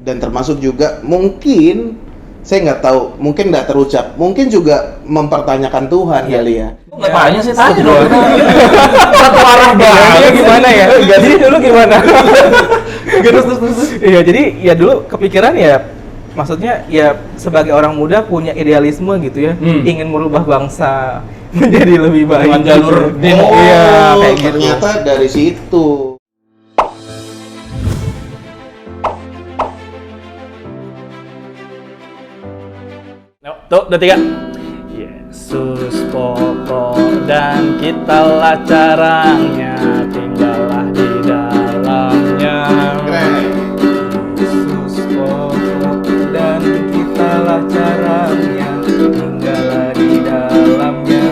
dan termasuk juga mungkin saya nggak tahu, mungkin nggak terucap, mungkin juga mempertanyakan Tuhan kali ya. Nggak tanya sih tanya dong. Satu arah Jadi gimana ya? Jadi dulu gimana? Terus. Iya, jadi ya dulu kepikiran ya, maksudnya ya sebagai orang muda punya idealisme gitu ya, ingin merubah bangsa menjadi lebih baik dengan jalur demo. Iya, kayak gitu. Ternyata dari situ. Tuh, udah 3. Yesus pokok dan kitalah caranya, tinggallah di dalamnya. Yesus pokok dan kitalah caranya, tinggallah di dalamnya.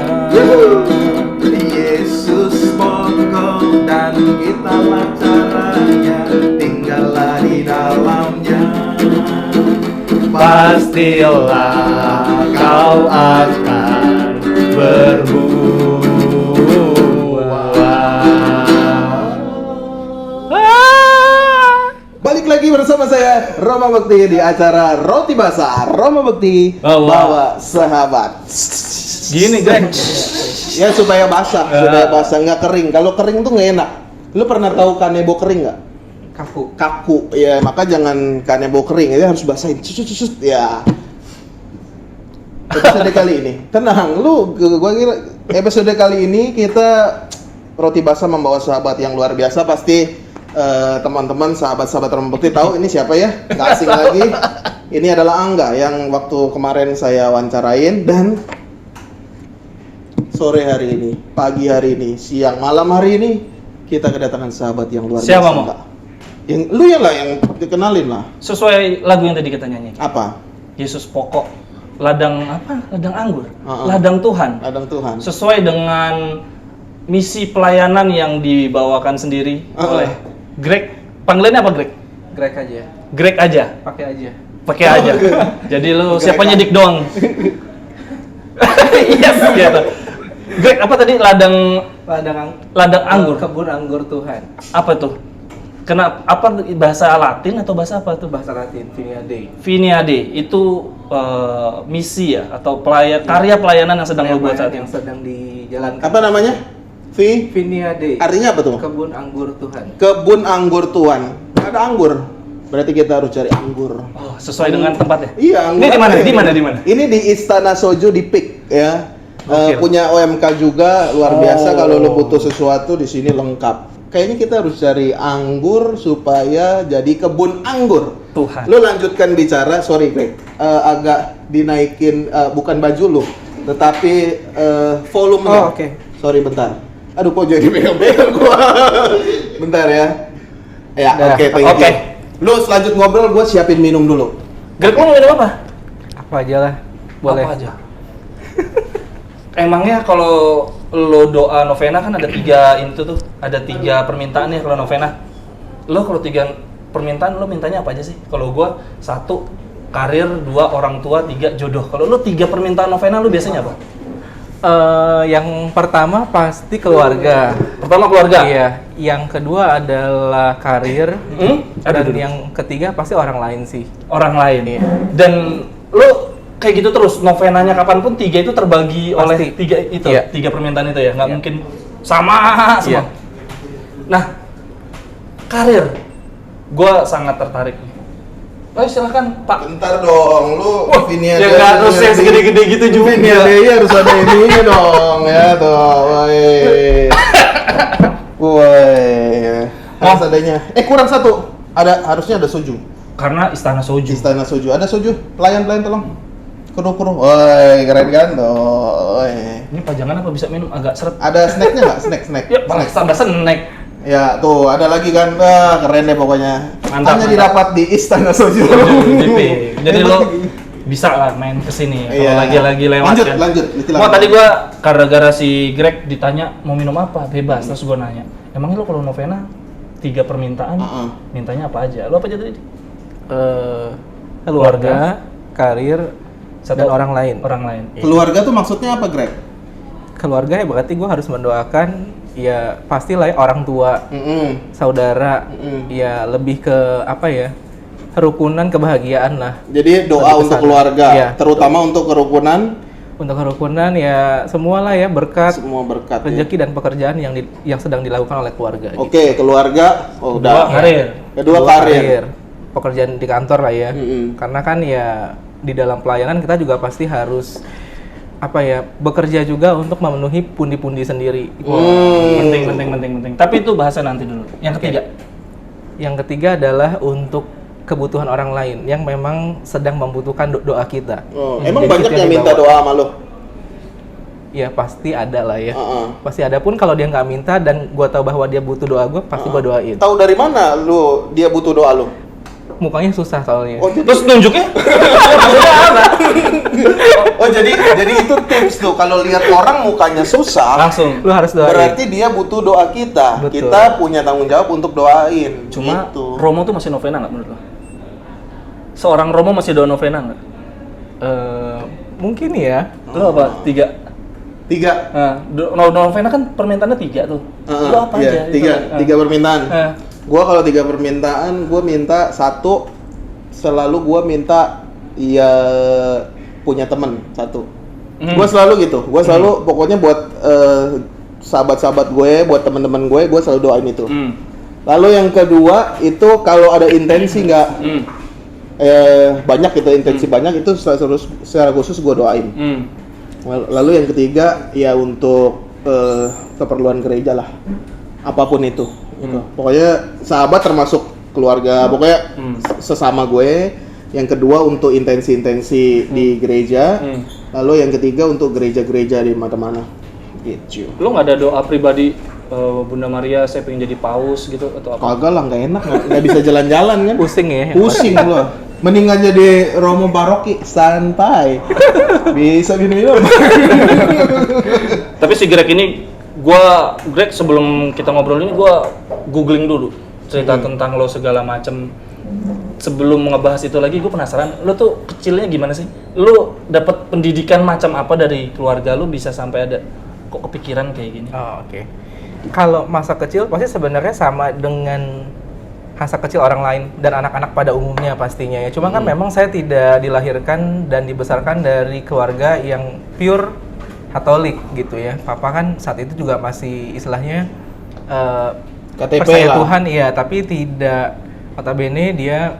Yesus pokok dan kitalah caranya, tinggallah di dalamnya. Pastilah kau akan berbuah. Balik lagi bersama saya Roma Bekti di acara Roti Basah. Roma Bekti bawa sahabat. Gini Greg, Ya supaya basah, nggak kering. Kalau kering tuh nggak enak. Lu pernah tahu kanebo kering nggak? Kaku. Ya maka jangan kanebo kering, itu harus basahin. Cus. Ya. Episode kali ini, tenang, gua kira episode kali ini kita Roti Basah membawa sahabat yang luar biasa. Pasti teman-teman sahabat-sahabat Roma Bekti tahu ini siapa ya? Nggak asing lagi. Ini adalah Angga yang waktu kemarin saya wawancarain, dan sore hari ini, pagi hari ini, siang, malam hari ini kita kedatangan sahabat yang luar biasa. Siapa, Mo? Yang lu ya lah yang dikenalin lah. sesuai lagu yang tadi kita nyanyi. Apa? Yesus pokok, ladang apa? Ladang anggur, Uh-uh. ladang Tuhan. Ladang Tuhan. Sesuai dengan misi pelayanan yang dibawakan sendiri oleh Greg. Panggilannya apa Greg? Greg aja, Greg aja. pakai aja. Pakai aja. Jadi lu Greg siapa aja. nyedik doang? Yes, gitu. Greg apa tadi? Ladang anggur. Kebun anggur Tuhan. Apa tuh? Kenapa? Apa bahasa Latin atau bahasa apa tuh? Bahasa Latin, Viniade. Viniade itu misi ya atau karya pelayanan yang sedang lo buat saat yang ini. sedang dijalankan. Apa namanya? Viniade. Artinya apa tuh? Kebun anggur Tuhan. Kebun anggur Tuhan. Ada anggur. Berarti kita harus cari anggur. Oh, sesuai dengan tempatnya. Iya, anggur. Ini di mana? apa ya? Di mana? Ini di Istana Soju di PIK ya. Oke. Punya OMK juga luar biasa. Kalau lo butuh sesuatu di sini lengkap. Kayaknya kita harus cari anggur supaya jadi kebun anggur. Tuhan. Lo lanjutkan bicara, sorry Greg, agak dinaikin, bukan baju lo, tetapi volumenya. Oh, oke. Sorry bentar. Aduh kok jadi pegang-pegang gua. Bentar ya. Ya, Dah. oke, thank you. Oke. Lo selanjut ngobrol, gua siapin minum dulu. Greg mau minum apa? Apa aja lah, boleh. Apa aja? Emangnya kalau lo doa novena kan ada 3 itu tuh, ada 3 permintaan ya kalau novena. Lo kalau 3 permintaan lo mintanya apa aja sih? Kalau gua 1 karir, 2 orang tua, 3 jodoh. Kalau lo 3 permintaan novena lo biasanya apa? Yang pertama pasti keluarga. Pertama keluarga. Iya. Yang kedua adalah karir. Dan Aduh. yang ketiga pasti orang lain sih. Orang lain. Iya. Dan lo kayak gitu terus, novenanya kapanpun 3 itu terbagi Pasti. oleh 3 itu, Iya. 3 permintaan itu ya, nggak Iya. mungkin sama semua. Iya. Nah, karir, gue sangat tertarik nih. Oh silahkan Pak. Bentar dong, lu Ya nggak harus yang segede-gede gitu juga. Viniade harus ada ininya dong, ya toh. Woi. Harus adanya. Kurang 1. Harusnya ada soju. Karena Istana Soju. Istana Soju. Ada soju. Pelayan tolong. Kuru. Woi, keren kan tuh. Woi. Ini pajangan apa bisa minum agak seret? Ada snacknya nggak? Snack. Ya, paling tambah snack. Ya, tuh ada lagi kan. Keren deh pokoknya. Mantap, Hanya mantap. didapat di Istana Soju. JP. Jadi lo bisa lah main kesini kalau Iya. lagi lewat kan. Lanjut. Mau tadi gua gara-gara si Greg ditanya mau minum apa bebas, terus gua nanya, emangnya lo kalau novena 3 permintaan mintanya apa aja? Lo apa aja tadi? Keluarga, karir, dan orang lain. Orang lain. Keluarga tuh maksudnya apa, Greg? Keluarga ya berarti gue harus mendoakan ya pastilah ya orang tua, saudara, ya lebih ke apa ya? kerukunan, kebahagiaan lah. Jadi doa Lebih ke untuk sana. keluarga, Iya, terutama untuk kerukunan, Untuk kerukunan ya semualah ya, berkat, semua berkat. Ya. rezeki dan pekerjaan yang sedang dilakukan oleh keluarga. Gitu. Oke, keluarga, Kedua, udah. karir. Kedua karir. Pekerjaan di kantor lah ya. Mm-mm. Karena kan ya di dalam pelayanan kita juga pasti harus bekerja juga untuk memenuhi pundi-pundi sendiri. Penting. Tapi itu bahasa nanti dulu. Yang ketiga. Yang ketiga adalah untuk kebutuhan orang lain yang memang sedang membutuhkan doa kita. Oh, emang Jadi banyak kita yang minta dibawa. doa sama lo? Ya pasti ada lah ya. Heeh. Pasti ada pun kalau dia nggak minta dan gua tahu bahwa dia butuh doa gua, pasti gua doain. Tahu dari mana lu dia butuh doa lu? Mukanya susah soalnya. Oh, jadi, Terus nunjuknya? jadi itu tips tuh kalau lihat orang mukanya susah, Langsung. Lu harus doain. berarti dia butuh doa kita. Betul. Kita punya tanggung jawab untuk doain. Cuma gitu. Romo tuh masih novena nggak menurut lo? Seorang Romo masih doa novena nggak? Mungkin ya. Lo apa? 3? 3. Nah, novena kan permintaannya 3 tuh. Lo apa iya, aja? itu? 3 permintaan. Nah. Gua kalau 3 permintaan, gua minta satu, selalu gua minta ya punya temen satu. Gua selalu gitu. Gua selalu pokoknya buat sahabat-sahabat gue, buat teman-teman gue selalu doain itu. Lalu yang kedua itu kalau ada intensi nggak banyak gitu, intensi banyak itu secara khusus gue doain. Lalu yang ketiga ya untuk keperluan gereja lah, apapun itu. Gitu. Pokoknya sahabat termasuk keluarga, pokoknya sesama gue. Yang kedua untuk intensi-intensi di gereja. Lalu yang ketiga untuk gereja-gereja di mana-mana. Gitu. Lo nggak ada doa pribadi Bunda Maria saya pengen jadi paus gitu atau apa? Kagak lah, nggak enak, nggak bisa jalan-jalan kan? Pusing ya. Pusing loh. Mendingan jadi Romo Paroki, santai. Bisa minum. Tapi si Greg ini, Greg sebelum kita ngobrol ini gua googling dulu cerita tentang lo segala macem. Sebelum ngebahas itu lagi, gue penasaran, lo tuh kecilnya gimana sih? Lo dapat pendidikan macam apa dari keluarga lo bisa sampai ada kok kepikiran kayak gini? Oh, oke. Kalau masa kecil pasti sebenarnya sama dengan masa kecil orang lain dan anak-anak pada umumnya pastinya ya. Cuma kan memang saya tidak dilahirkan dan dibesarkan dari keluarga yang pure Katolik gitu ya. Papa kan saat itu juga masih istilahnya KTP percaya lah. Tuhan iya, tapi tidak notabene dia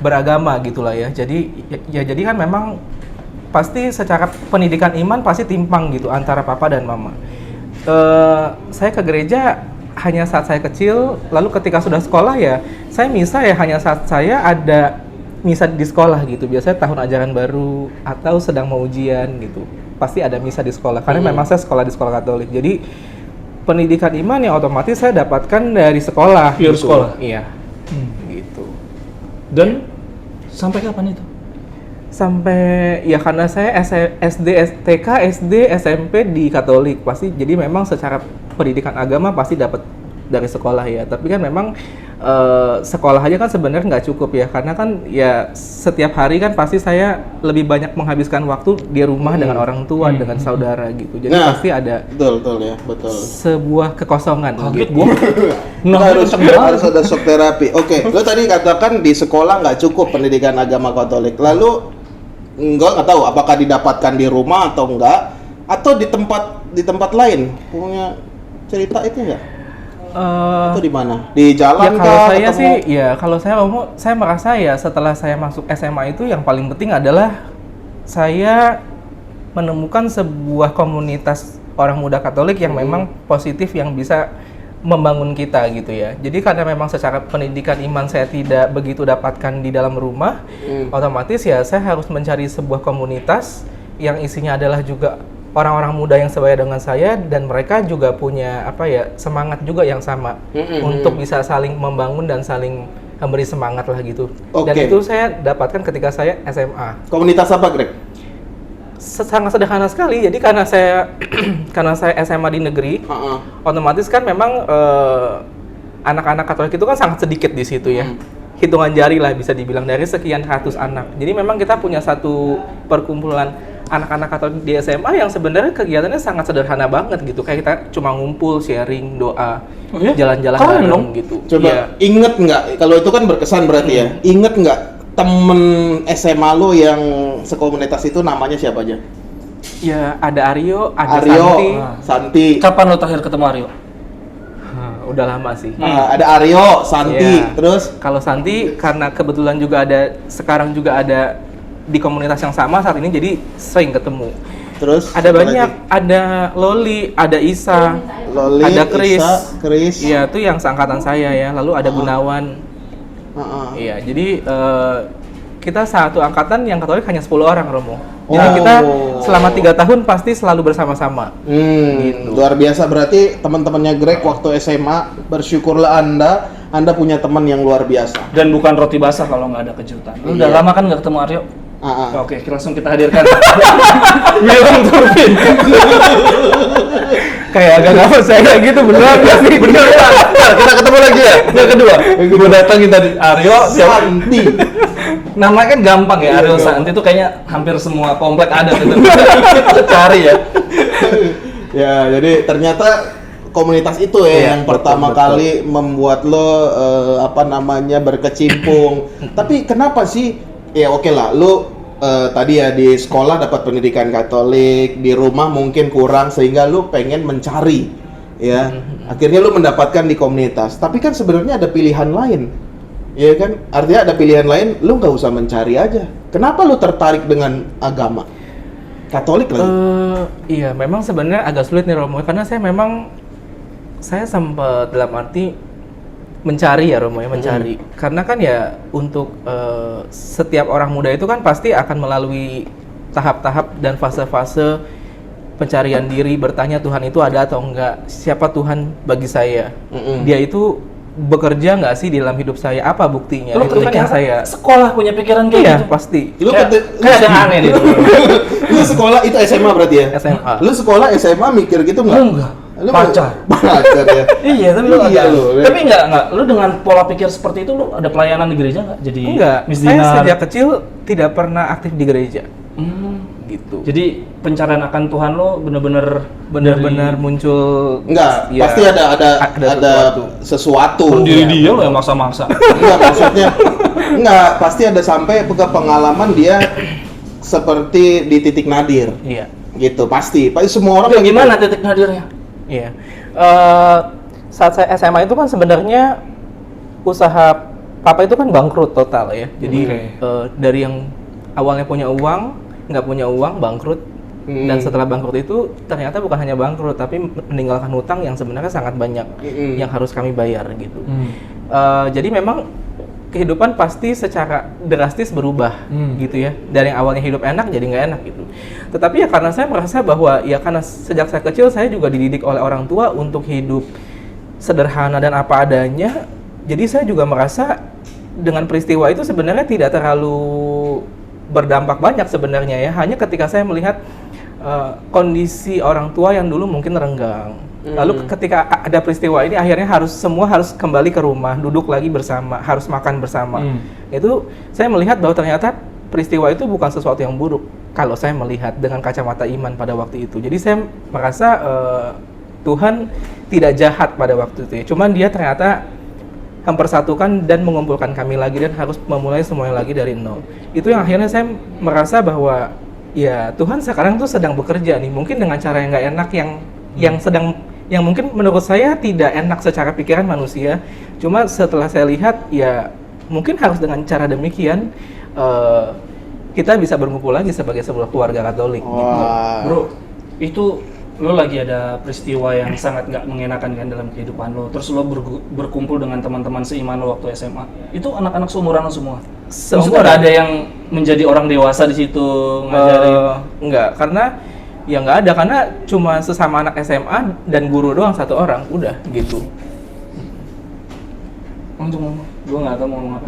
beragama gitulah ya. Jadi kan memang pasti secara pendidikan iman pasti timpang gitu antara papa dan mama. Saya ke gereja hanya saat saya kecil, lalu ketika sudah sekolah ya saya misa ya hanya saat saya ada misa di sekolah gitu. Biasanya tahun ajaran baru atau sedang mau ujian gitu. Pasti ada misa di sekolah karena memang saya sekolah di sekolah Katolik. Jadi pendidikan iman yang otomatis saya dapatkan dari sekolah. Pure gitu. sekolah? Iya. Gitu. Dan sampai kapan itu? Sampai ya karena saya SD, TK, SD, SMP di Katolik pasti jadi memang secara pendidikan agama pasti dapat dari sekolah ya. Tapi kan memang sekolah aja kan sebenarnya nggak cukup ya karena kan ya setiap hari kan pasti saya lebih banyak menghabiskan waktu di rumah dengan orang tua, dengan saudara gitu. Jadi pasti ada betul ya, betul. sebuah kekosongan. Kaget gitu. gua. Harus ada shock terapi. Oke, lo tadi katakan di sekolah nggak cukup pendidikan agama Katolik. Lalu nggak tahu apakah didapatkan di rumah atau enggak, atau di tempat lain. Punya cerita itu nggak? Itu di mana? Di jalan Ya kalau kah? saya Ketemu? sih, ya kalau saya merasa ya setelah saya masuk SMA itu yang paling penting adalah saya menemukan sebuah komunitas orang muda Katolik yang memang positif yang bisa membangun kita gitu ya. Jadi karena memang secara pendidikan iman saya tidak begitu dapatkan di dalam rumah, otomatis ya saya harus mencari sebuah komunitas yang isinya adalah juga orang-orang muda yang sebaya dengan saya dan mereka juga punya semangat juga yang sama untuk bisa saling membangun dan saling memberi semangat lah gitu. Dan Oke. itu saya dapatkan ketika saya SMA. Komunitas apa, Greg? Sangat sederhana sekali. Jadi karena saya SMA di negeri, otomatis kan memang anak-anak Katolik itu kan sangat sedikit di situ ya. Hitungan jari lah bisa dibilang dari sekian ratus anak. Jadi memang kita punya satu perkumpulan anak-anak Katolik di SMA yang sebenarnya kegiatannya sangat sederhana banget gitu. Kayak kita cuma ngumpul, sharing, doa, Oh iya? jalan-jalan Keren bareng dong. gitu. Coba Iya. inget nggak, kalau itu kan berkesan berarti ya, inget nggak temen SMA lo yang sekomunitas itu namanya siapa aja? Ya, ada Aryo, ada Aryo, Santi. Santi, Kapan lo terakhir ketemu Aryo? Udah lama sih. ada Aryo, Santi, Iya. terus Kalau Santi karena kebetulan juga sekarang juga ada di komunitas yang sama saat ini, jadi sering ketemu. terus Ada siapa banyak, lagi? ada Loli, ada Isa, Loli, ada Chris. Isa, Chris. Iya, itu yang seangkatan saya ya. Lalu ada Gunawan. Heeh. Iya, jadi kita satu angkatan yang Katolik hanya 10 orang, Romo. Jadi Oh. kita selama 3 tahun pasti selalu bersama-sama. Gitu. Luar biasa, berarti teman-temannya Greg waktu SMA, bersyukurlah Anda punya teman yang luar biasa. Dan bukan roti basah kalau nggak ada kejutan. Lu udah Iya. lama kan nggak ketemu Aryo? Ah. Oke, langsung kita hadirkan. William Turbin. Kayak agak nggak percaya gitu, beneran nggak sih? Bener ya? Nah, kita ketemu lagi ya. Yang kedua, gue datangin tadi Aryo, siapa? Santi. Namanya kan gampang ya, Aryo Iya, Santi itu kayaknya hampir semua komplek ada gitu. Kita cari ya. Ya, jadi ternyata komunitas itu ya Iya, yang pertama betul. kali membuat lo berkecimpung. Tapi kenapa sih? Ya oke lah, lo tadi ya di sekolah dapat pendidikan Katolik, di rumah mungkin kurang sehingga lo pengen mencari, ya. Akhirnya lo mendapatkan di komunitas. Tapi kan sebenarnya ada pilihan lain, ya kan? Artinya ada pilihan lain, lo nggak usah mencari aja. Kenapa lo tertarik dengan agama Katolik lagi? Iya, memang sebenarnya agak sulit nih Romo, karena saya sempat dalam arti mencari ya Romo ya, mencari. Karena kan ya untuk setiap orang muda itu kan pasti akan melalui tahap-tahap dan fase-fase pencarian diri, bertanya Tuhan itu ada atau enggak, siapa Tuhan bagi saya, dia itu bekerja nggak sih di dalam hidup saya, apa buktinya, Lu itu kan yang saya sekolah punya pikiran kayak iya gitu. pasti. Lu Kayak ada yang aneh nih. Lu sekolah itu SMA berarti ya? SMA. Lu sekolah SMA mikir gitu nggak? Enggak. Lu Pacar. Pacar ya. Iya, tapi lu Iya, agak- lu. Tapi enggak. Lu dengan pola pikir seperti itu lu ada pelayanan di gereja enggak? Jadi Enggak, saya misdinar. sejak kecil tidak pernah aktif di gereja gitu. Jadi pencarian akan Tuhan lo bener-bener Benar-benar muncul Enggak, ya, pasti ada sesuatu. diri Iya, dia lo yang maksa-maksa. Enggak, maksudnya enggak, pasti ada sampai ke pengalaman dia seperti di titik nadir. Iya. Gitu, pasti. Pasti semua orang Oke, begitu. gimana titik nadirnya? Iya. Saat saya SMA itu kan sebenarnya usaha papa itu kan bangkrut total ya. Jadi dari yang awalnya punya uang, nggak punya uang, bangkrut. Dan setelah bangkrut itu ternyata bukan hanya bangkrut, tapi meninggalkan hutang yang sebenarnya sangat banyak yang harus kami bayar gitu. Jadi memang kehidupan pasti secara drastis berubah gitu ya. Dari yang awalnya hidup enak jadi nggak enak gitu. Tetapi ya karena saya merasa bahwa ya karena sejak saya kecil saya juga dididik oleh orang tua untuk hidup sederhana dan apa adanya. Jadi saya juga merasa dengan peristiwa itu sebenarnya tidak terlalu berdampak banyak sebenarnya ya. Hanya ketika saya melihat kondisi orang tua yang dulu mungkin renggang. Lalu ketika ada peristiwa ini akhirnya semua harus kembali ke rumah, duduk lagi bersama, harus makan bersama. Itu saya melihat bahwa ternyata peristiwa itu bukan sesuatu yang buruk kalau saya melihat dengan kacamata iman pada waktu itu. Jadi saya merasa Tuhan tidak jahat pada waktu itu ya. Cuman dia ternyata mempersatukan dan mengumpulkan kami lagi dan harus memulai semuanya lagi dari nol. Itu yang akhirnya saya merasa bahwa ya Tuhan sekarang tuh sedang bekerja nih, mungkin dengan cara yang nggak enak, yang mungkin menurut saya tidak enak secara pikiran manusia. Cuma setelah saya lihat ya mungkin harus dengan cara demikian kita bisa berkumpul lagi sebagai sebuah keluarga Katolik. Wah. Bro, itu lo lagi ada peristiwa yang sangat nggak mengenakan kan dalam kehidupan lo. Terus lo berkumpul dengan teman-teman seiman lo waktu SMA. Itu anak-anak seumuran lo semua? Maksudnya nggak ada yang menjadi orang dewasa di situ ngajarin? Enggak, karena ya nggak ada, karena cuma sesama anak SMA dan guru doang satu orang, udah gitu. Untuk ngomong, gue nggak tahu mau ngomong apa.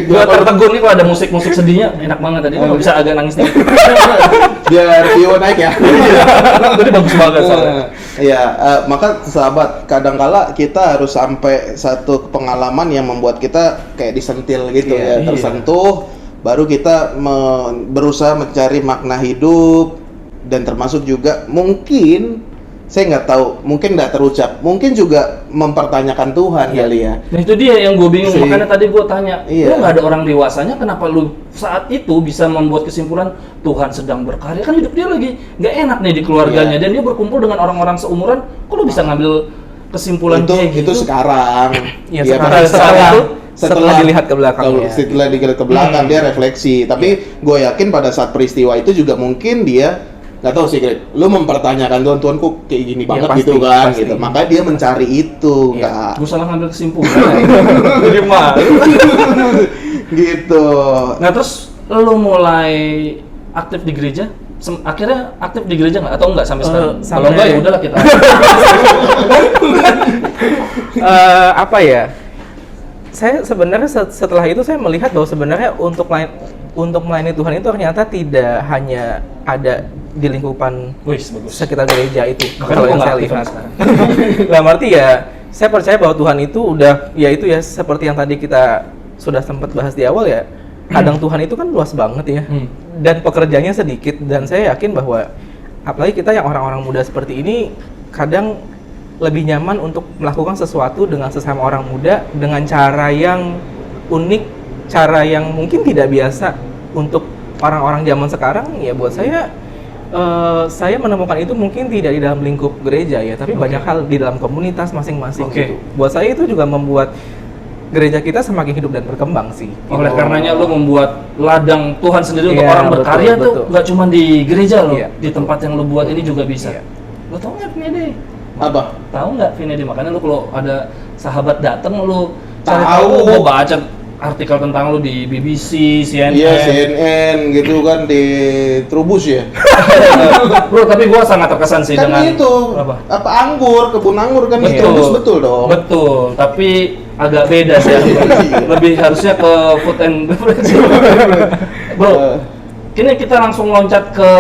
Gue tertegun nih kalau ada musik-musik sedihnya, enak banget tadi. Lo bisa agak nangis nih. Biar view naik ya. Tadi bagus banget soalnya. Iya, maka sahabat, kadangkala kita harus sampai satu pengalaman yang membuat kita kayak disentil gitu Iya, ya, tersentuh, baru kita berusaha mencari makna hidup, dan termasuk juga mungkin saya nggak tahu, mungkin nggak terucap, mungkin juga mempertanyakan Tuhan kali ya. Nah itu dia yang gue bingung, Si- makanya tadi gue tanya, Iya. lu nggak ada orang dewasanya, kenapa lu saat itu bisa membuat kesimpulan Tuhan sedang berkarya? Kan hidup dia lagi nggak enak nih di keluarganya, Iya. dan dia berkumpul dengan orang-orang seumuran, kok lu bisa ngambil kesimpulan itu kayak gitu? sekarang. Ya, Dia sekarang, pasti setelah dilihat ke belakang, ya. setelah dilihat ke belakang dia refleksi. Tapi gue yakin pada saat peristiwa itu juga mungkin dia nggak tahu sih, Greg, lu mempertanyakan Tuhan kok kayak gini Ya, banget pasti, gitu kan, pasti. gitu. Makanya dia mencari itu, Iya. Kak. Gue salah ngambil kesimpulan. Jadi malu. Gitu. Nah terus lu mulai aktif di gereja? Akhirnya aktif di gereja nggak? Atau nggak sampai sekarang? Kalau sampai- nggak ya udahlah kita. Apa ya? Saya sebenarnya setelah itu saya melihat bahwa sebenarnya untuk melayani Tuhan itu ternyata tidak hanya ada di lingkupan Wih, bagus. sekitar gereja itu. Makanya Kalau gua yang nggak saya aktif lihat. sekarang. Dalam arti ya, saya percaya bahwa Tuhan itu udah, ya itu ya seperti yang tadi kita sudah sempat bahas di awal ya. Kadang Tuhan itu kan luas banget ya, dan pekerjaannya sedikit. Dan saya yakin bahwa apalagi kita yang orang-orang muda seperti ini, kadang lebih nyaman untuk melakukan sesuatu dengan sesama orang muda dengan cara yang unik, cara yang mungkin tidak biasa untuk orang-orang zaman sekarang. Ya buat saya menemukan itu mungkin tidak di dalam lingkup gereja ya, tapi banyak hal di dalam komunitas masing-masing Oke. gitu. Buat saya itu juga membuat gereja kita semakin hidup dan berkembang sih. Oleh Gitu. karenanya lu membuat ladang Tuhan sendiri untuk Iya, orang betul, berkarya tuh betul. nggak cuma di gereja loh, Iya, di tempat yang lu buat ini juga bisa. Iya. Lu tau nggak Vinedi? Apa? Tahu nggak Vinedi? Makanya lu kalau ada sahabat datang lu cari Tahu. tahu, gua baca artikel tentang lu di BBC, CNN. Iya, CNN gitu kan, di Trubus ya. Bro, tapi gua sangat terkesan sih Kan dengan itu apa? apa anggur, kebun anggur kan di Betul. Trubus, betul dong. Betul, tapi agak beda sih. Lebih harusnya ke food and beverage. Bro, kini kita langsung loncat ke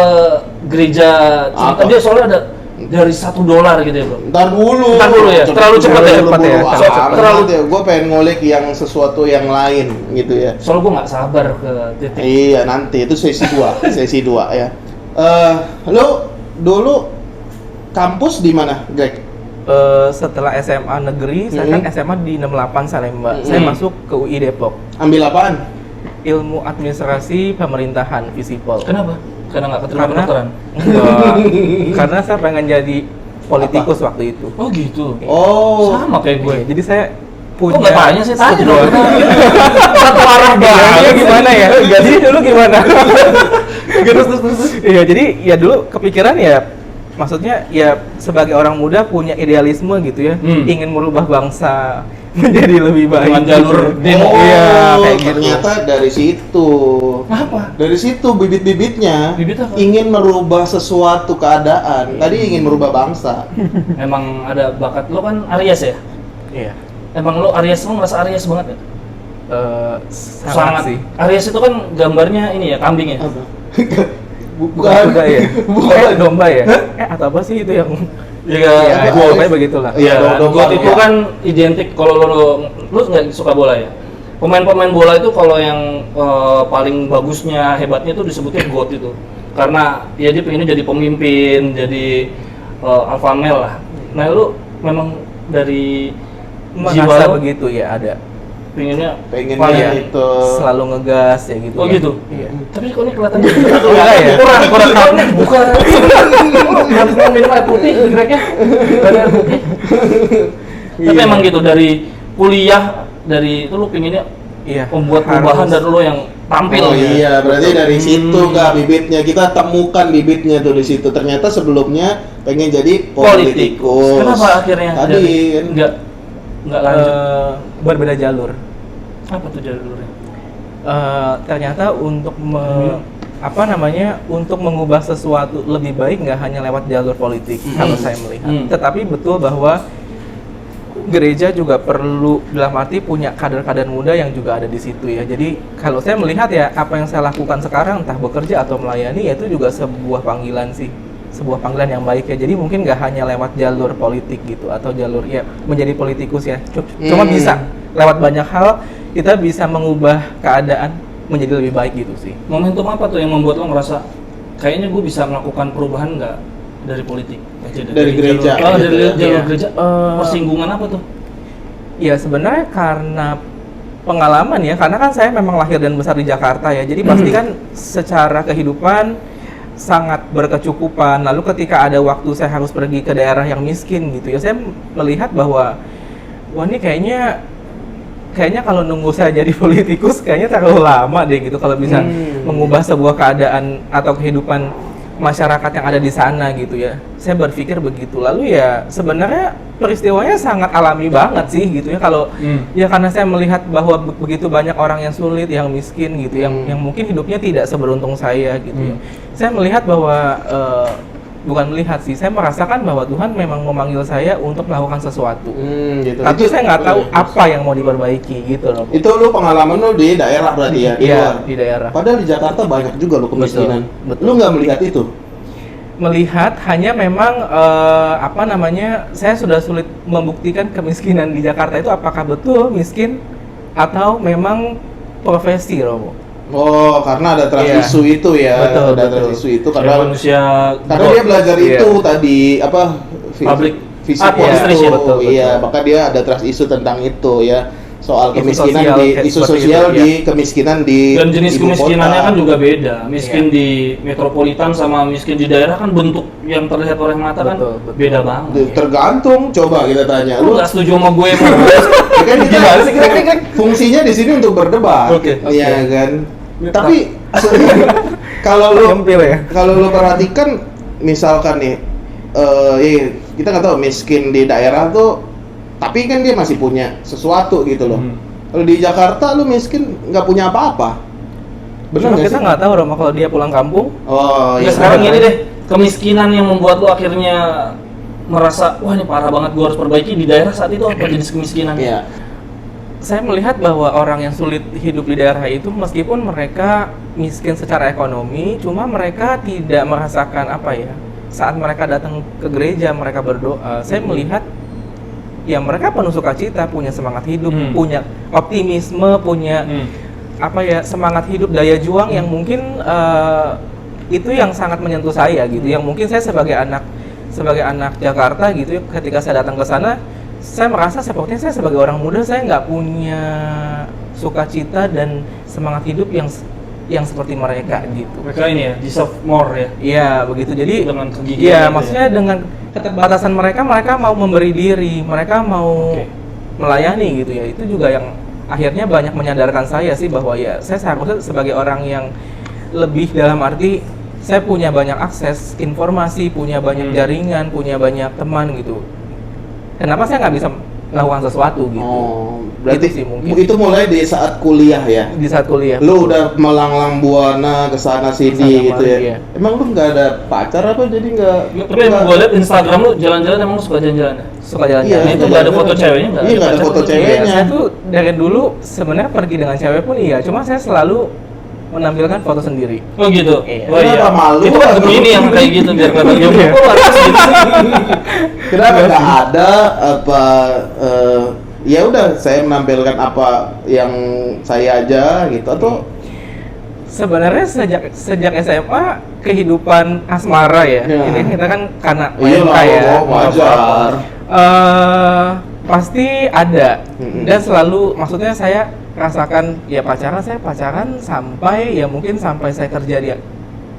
gereja cerita Apa? dia, soalnya ada dari $1 gitu ya bro. Ntar dulu. Ntar dulu ya, terlalu cepat ya, cepat ya. Terlalu- ya. Gue pengen ngulik yang sesuatu yang lain gitu ya. Soalnya gue nggak sabar ke titik. Iya, nanti itu sesi 2, sesi 2 ya. Lu dulu kampus di mana, Greg? Setelah SMA negeri, saya kan SMA di 68 Salemba. Saya masuk ke UI Depok. Ambil apaan? Ilmu administrasi pemerintahan Visipol. Kenapa? Karena nggak keterima Karena kedokteran. enggak, karena saya pengen jadi politikus waktu itu. Oh gitu. Oh, Sama kayak gue. Jadi saya Kok punya. nggak tanya sih? Tanya dong. sebuah- Satu arah Jadi banget. gimana ya? Jadi dulu gimana? Terus. Iya, jadi ya dulu kepikiran ya, maksudnya ya sebagai orang muda punya idealisme gitu ya, ingin merubah bangsa menjadi lebih baik. Dengan jalur gitu. demo. Iya, kayak gitu. ternyata dari situ. Apa? Dari situ bibit-bibitnya Bibit apa? ingin merubah sesuatu keadaan. Tadi ingin merubah bangsa. Emang ada bakat lo kan Aries ya? Iya. Emang lo Aries, lo merasa Aries banget ya? Sangat sih. Aries itu kan gambarnya ini ya, kambing ya? Apa? Bukan kuda ya? Bukan. Domba ya? Apa sih itu yang? Iya, Ya, goat. pokoknya begitulah. Iya, Domba, goat itu ya. kan identik, kalau lo nggak suka bola ya? Pemain-pemain bola itu kalau yang paling bagusnya, hebatnya itu disebutnya goat itu. Karena ya dia pengennya jadi pemimpin, jadi alpha male lah. Nah lu memang dari jiwa Merasa lo begitu ya, ada. pengennya Pengennya paling- Iya. itu. Selalu ngegas ya gitu. Oh ya. gitu? Iya. Tapi kok ini kelihatannya Enggak ya? kurang bukan harus minum air putih kira-kira ada air putih. Tapi Iya. emang gitu dari kuliah, dari itu lu pengennya Iya. membuat harus. perubahan dan lu yang tampil. Oh iya, berarti dari situ Kak bibitnya. Kita temukan bibitnya tuh di situ. Ternyata sebelumnya pengen jadi politikus. Kenapa akhirnya Tadi enggak lanjut? Berbeda jalur. Apa tuh jalurnya? Ternyata untuk untuk mengubah sesuatu lebih baik nggak hanya lewat jalur politik kalau saya melihat, tetapi betul bahwa gereja juga perlu dalam arti punya kader-kader muda yang juga ada di situ ya. Jadi kalau saya melihat ya apa yang saya lakukan sekarang entah bekerja atau melayani ya itu juga sebuah panggilan sih, sebuah panggilan yang baik ya. Jadi mungkin nggak hanya lewat jalur politik gitu atau jalur ya menjadi politikus ya. Cuma bisa lewat banyak hal kita bisa mengubah keadaan menjadi lebih baik gitu sih. Momentum apa tuh yang membuat lo ngerasa kayaknya gue bisa melakukan perubahan nggak dari politik? Dari gereja. Oh, dari Gitu. jalur Iya. gereja. Persinggungan apa tuh? Ya sebenarnya karena pengalaman ya, karena kan saya memang lahir dan besar di Jakarta ya, jadi pasti kan secara kehidupan sangat berkecukupan. Lalu ketika ada waktu saya harus pergi ke daerah yang miskin gitu ya, saya melihat bahwa wah ini kayaknya kalau nunggu saya jadi politikus kayaknya terlalu lama deh gitu kalau bisa mengubah sebuah keadaan atau kehidupan masyarakat yang ada di sana gitu ya. Saya berpikir begitu. Lalu ya sebenarnya peristiwanya sangat alami banget sih gitu ya. Kalau ya karena saya melihat bahwa begitu banyak orang yang sulit, yang miskin gitu, yang mungkin hidupnya tidak seberuntung saya gitu ya. Saya melihat bahwa bukan melihat sih, saya merasakan bahwa Tuhan memang memanggil saya untuk melakukan sesuatu. Gitu. Tapi Itu- saya nggak tahu apa yang mau diperbaiki gitu loh. Itu lu pengalaman lu di daerah berarti ya, di Iya, luar. di daerah. Padahal di Jakarta banyak juga lo kemiskinan. Betul. Lu nggak melihat itu? Melihat hanya memang saya sudah sulit membuktikan kemiskinan di Jakarta itu apakah betul miskin atau memang profesi Romo. Oh, karena ada trust Iya. issue itu ya. Betul, ada betul. trust issue itu Karena karena manusia dia belajar Iya. itu tadi apa Public fisik administration. itu. Betul, Iya, betul. maka dia ada trust issue tentang itu ya. Soal Isu kemiskinan sosial, di kayak isu seperti sosial itu, di kemiskinan di dan jenis ibu kemiskinannya kota. kan juga beda. Miskin di metropolitan sama miskin di daerah kan bentuk yang terlihat oleh mata kan Betul, betul. beda banget. Tergantung, coba kita tanya. Lu nggak setuju sama gue mau? Ya kan Gimana sih, kita fungsinya di sini untuk berdebat. Oke. Iya kan. Tapi sebenarnya kalau lu Nyempil ya. kalau lu perhatikan misalkan nih kita nggak tahu miskin di daerah tuh tapi kan dia masih punya sesuatu gitu loh. Kalau di Jakarta lu miskin nggak punya apa-apa. Benar Cuma nggak kita sih? nggak tahu Romo kalau dia pulang kampung. Oh, Ya sekarang ini deh, kemiskinan yang membuat lu akhirnya merasa wah ini parah banget gue harus perbaiki di daerah saat itu apa jenis kemiskinan? Iya. Saya melihat bahwa orang yang sulit hidup di daerah itu meskipun mereka miskin secara ekonomi, cuma mereka tidak merasakan apa ya. Saat mereka datang ke gereja, mereka berdoa, saya melihat ya mereka penuh sukacita, punya semangat hidup, punya optimisme, punya apa ya semangat hidup, daya juang yang mungkin itu yang sangat menyentuh saya gitu. Yang mungkin saya sebagai anak Jakarta gitu, ketika saya datang ke sana, saya merasa sepertinya saya sebagai orang muda saya nggak punya sukacita dan semangat hidup yang seperti mereka gitu. Mereka ini ya, deserve more ya. Iya begitu. Jadi Dengan kegigihan iya itu maksudnya dengan keterbatasan mereka mau memberi diri, mereka mau Oke. melayani gitu ya. Itu juga yang akhirnya banyak menyadarkan saya sih bahwa ya saya seharusnya sebagai orang yang lebih dalam arti saya punya banyak akses informasi, punya banyak jaringan, punya banyak teman gitu. Kenapa saya nggak bisa melakukan sesuatu gitu? Oh, berarti Itu sih mungkin. itu mulai di saat kuliah ya. Di saat kuliah. Lu udah melanglang buana ke sana sini Kesana gitu kemari, ya. iya. Emang lu nggak ada pacar apa jadi nggak? Tapi emang gue liat Instagram lu jalan-jalan emang lu suka jalan-jalan ya? Suka jalan-jalan. Iya, itu nggak ada foto ceweknya nggak? Iya, nggak ada pacar foto lu? cewek. Iya, Ceweknya. saya tuh dari dulu sebenarnya pergi dengan cewek pun iya, cuma saya selalu menampilkan foto sendiri. Oh gitu. Iya. Oh iya. Kenapa malu? Itu kan ini yang kayak gitu biar kelihatan jomblo. Iya. Kok harus gitu sih? Kenapa nggak ada apa? Ya udah saya menampilkan apa yang saya aja gitu atau Sebenarnya sejak SMA kehidupan asmara ya. Iya. Ini kita kan karena iya WNK lah, ya. wajar. Pasti ada Mm-mm. dan selalu maksudnya saya rasakan ya saya pacaran sampai ya mungkin sampai saya kerja di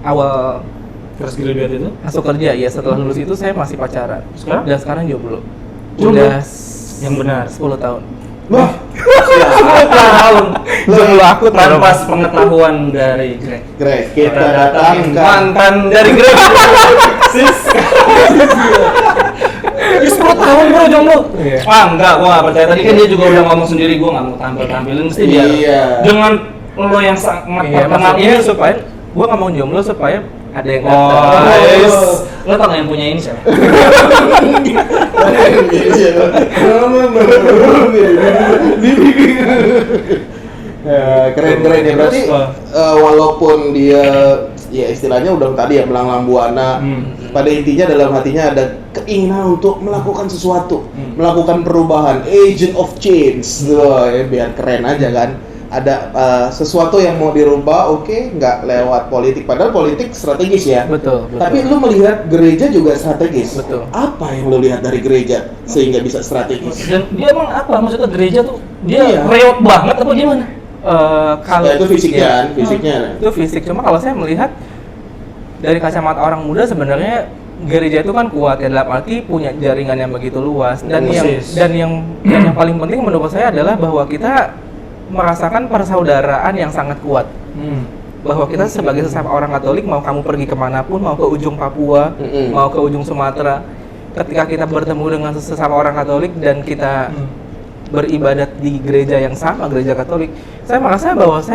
awal Fresh graduate itu? masuk kerja ya setelah lulus itu saya masih pacaran. Sekarang? Dan sekarang jomblo. Jomblo? Udah Yang benar. 10 tahun. Wah, Tahun. Jomblo aku Tanpa pengetahuan dari Greg. Greg, kita datangkan. Mantan dari Greg. Sis. 10 tahun bro jomblo. Iya. Wah enggak, gua nggak percaya. Tadi kan dia juga udah ngomong sendiri, gua nggak mau tampilin mesti dia. Iya. Dengan lo yang sangat Iya, terkenal maksudnya ini supaya gua nggak mau jomblo supaya ada yang Oh, datang. yes. Lo tau nggak yang punya ini siapa? Keren-keren ya berarti Terus, walaupun dia ya istilahnya udah tadi ya melanglang buana, pada intinya dalam hatinya ada keinginan untuk melakukan sesuatu, melakukan perubahan, agent of change, tuh, ya, biar keren aja kan. ada sesuatu yang mau dirubah, oke, nggak lewat politik. Padahal politik strategis ya. Betul. Tapi lu melihat gereja juga strategis. Betul. Apa yang lu lihat dari gereja sehingga bisa strategis? Dan dia emang apa? Maksudnya gereja tuh dia Iya. reot banget apa gimana? Kalau Ya, itu fisiknya iya, kan, fisiknya. itu fisik. Cuma kalau saya melihat dari kacamata orang muda sebenarnya gereja itu kan kuat ya, dalam arti punya jaringan yang begitu luas, dan Persis. yang paling penting menurut saya adalah bahwa kita merasakan persaudaraan yang sangat kuat. Bahwa kita sebagai sesama orang Katolik, mau kamu pergi kemanapun, mau ke ujung Papua, mau ke ujung Sumatera, ketika kita bertemu dengan sesama orang Katolik dan kita beribadat di gereja yang sama, gereja Katolik, saya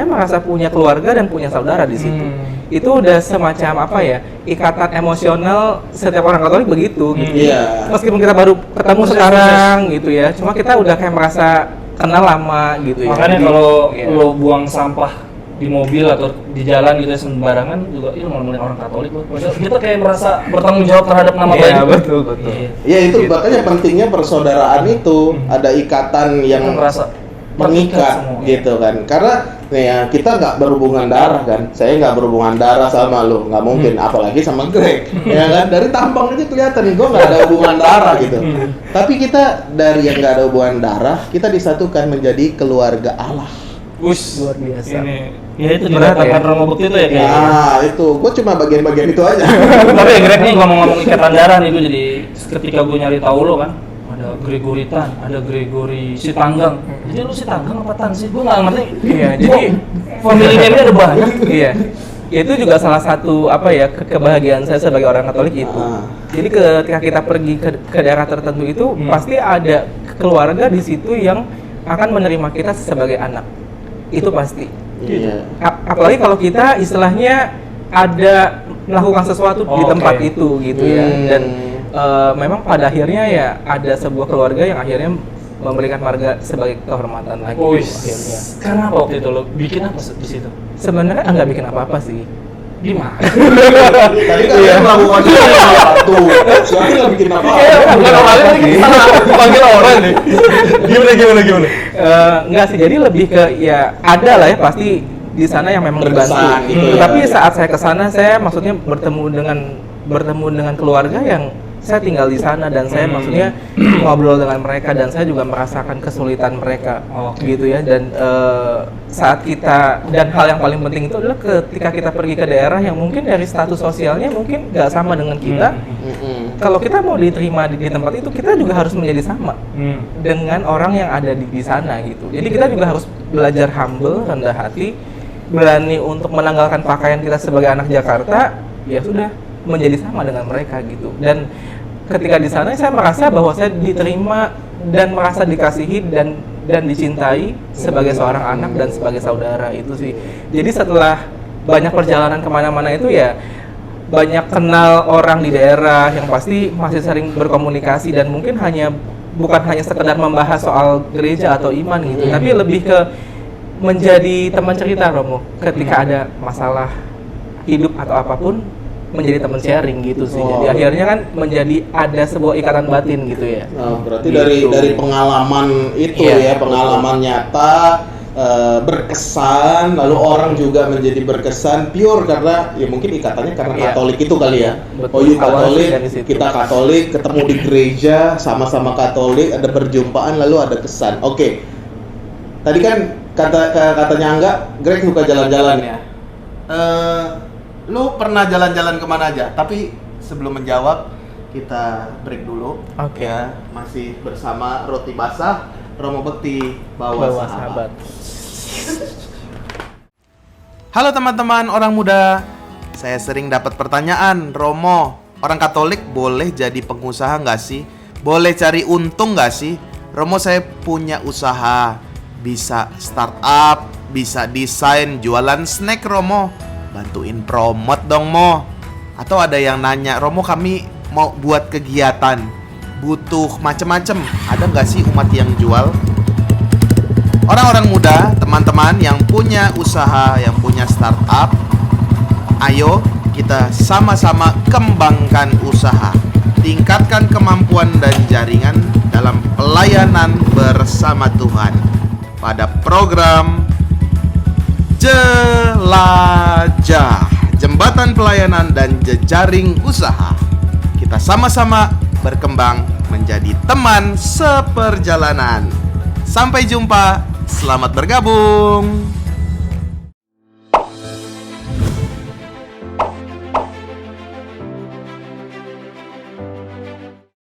merasa punya keluarga dan punya saudara di situ. Itu udah semacam apa ya, ikatan emosional setiap orang Katolik begitu gitu. Iya. Meskipun kita baru ketemu sekarang gitu ya, cuma kita udah kayak merasa kenal lama gitu ya. Makanya Jadi, kalau iya. lo buang sampah di mobil atau di jalan gitu ya sembarangan juga, itu ngomongin orang Katolik lo. Maksudnya kita kayak merasa bertanggung jawab terhadap nama baik. Iya, betul. Iya. Ya itu Gitu. makanya pentingnya persaudaraan itu, ada ikatan yang Kita merasa mengikat semua. gitu kan. Karena nih ya, kita nggak berhubungan darah kan. Saya nggak berhubungan darah sama lu, nggak mungkin. Apalagi sama Greg, ya kan. Dari tampang aja kelihatan nih, gue nggak ada hubungan darah gitu. Tapi kita dari yang nggak ada hubungan darah, kita disatukan menjadi keluarga Allah. Wush, Luar biasa. Ini, ya itu Berat dikatakan ya? Romo Bekti itu ya kayak. Nah itu, gue cuma bagian-bagian itu aja. Tapi ya Greg nih ngomong-ngomong ikatan darah nih, gue jadi ketika gue nyari tahu lo kan, ada Gregory Tan, ada Gregory Sitanggang. Jadi lu Sitanggang apa Tan sih? Gue nggak ngerti. Iya, Kok jadi family name-nya ada banyak. iya. Itu juga salah satu apa ya, kebahagiaan saya sebagai orang Katolik itu. Jadi ketika kita pergi ke daerah tertentu itu pasti ada keluarga di situ yang akan menerima kita sebagai anak. Itu pasti. Iya. Apalagi kalau kita istilahnya ada melakukan sesuatu di Oke. tempat itu gitu ya. Dan Hmm. memang pada akhirnya ya ada sebuah keluarga yang akhirnya memberikan marga sebagai kehormatan lagi akhirnya. Karena apa waktu itu lo bikin apa di situ? Sebenarnya nggak bikin apa-apa sih. Gimana? Tadi kan dia melakukan sesuatu. Siapa yang bikin apa? Bukan orangnya lagi salah panggil orang nih. Gimana? Enggak sih, jadi lebih ke ya ada lah ya pasti di sana yang memang dibantu. Berkesan gitu ya. Tapi saat saya ke sana saya maksudnya bertemu dengan keluarga yang saya tinggal di sana dan saya maksudnya ngobrol dengan mereka dan saya juga merasakan kesulitan mereka gitu ya. Dan saat kita, dan hal yang paling penting itu adalah ketika kita pergi ke daerah yang mungkin dari status sosialnya mungkin nggak sama dengan kita. Kalau kita mau diterima di tempat itu, kita juga harus menjadi sama dengan orang yang ada di sana gitu. Jadi kita juga harus belajar humble, rendah hati, berani untuk menanggalkan pakaian kita sebagai anak Jakarta, ya sudah menjadi sama dengan mereka gitu. Dan ketika di sana saya merasa bahwa saya diterima dan merasa dikasihi dan dicintai sebagai seorang anak dan sebagai saudara itu sih. Jadi setelah banyak perjalanan kemana-mana itu ya banyak kenal orang di daerah yang pasti masih sering berkomunikasi dan mungkin bukan hanya sekedar membahas soal gereja atau iman gitu, tapi lebih ke menjadi teman cerita Romo ketika ada masalah hidup atau apapun, menjadi teman sharing gitu sih. Jadi akhirnya kan menjadi ada sebuah ikatan batin gitu ya. Nah, berarti Gitu. dari pengalaman itu Iya, ya, pengalaman nyata, berkesan, lalu orang juga menjadi berkesan pure karena ya mungkin ikatannya karena Iya. Katolik itu kali ya. Betul. Oh, you Awalnya Katolik, dari situ. kita Katolik, ketemu di gereja, sama-sama Katolik, ada perjumpaan lalu ada kesan. Oke. Tadi kan katanya Angga, Greg suka jalan-jalan ya. Lu pernah jalan-jalan kemana aja? Tapi sebelum menjawab, kita break dulu. Oke. Ya, masih bersama Roti Basah, Romo Bekti, Bawa Sahabat. Halo teman-teman orang muda. Saya sering dapat pertanyaan, Romo, orang Katolik boleh jadi pengusaha nggak sih? Boleh cari untung nggak sih? Romo, saya punya usaha, bisa startup, bisa desain, jualan snack, Romo. Bantuin promote dong, Mo. Atau ada yang nanya, Romo, kami mau buat kegiatan, butuh macem-macem, ada nggak sih umat yang jual? Orang-orang muda, teman-teman yang punya usaha, yang punya startup, ayo kita sama-sama kembangkan usaha, tingkatkan kemampuan dan jaringan dalam pelayanan bersama Tuhan pada program Jelajah, jembatan pelayanan dan jejaring usaha. Kita sama-sama berkembang menjadi teman seperjalanan. Sampai jumpa, selamat bergabung.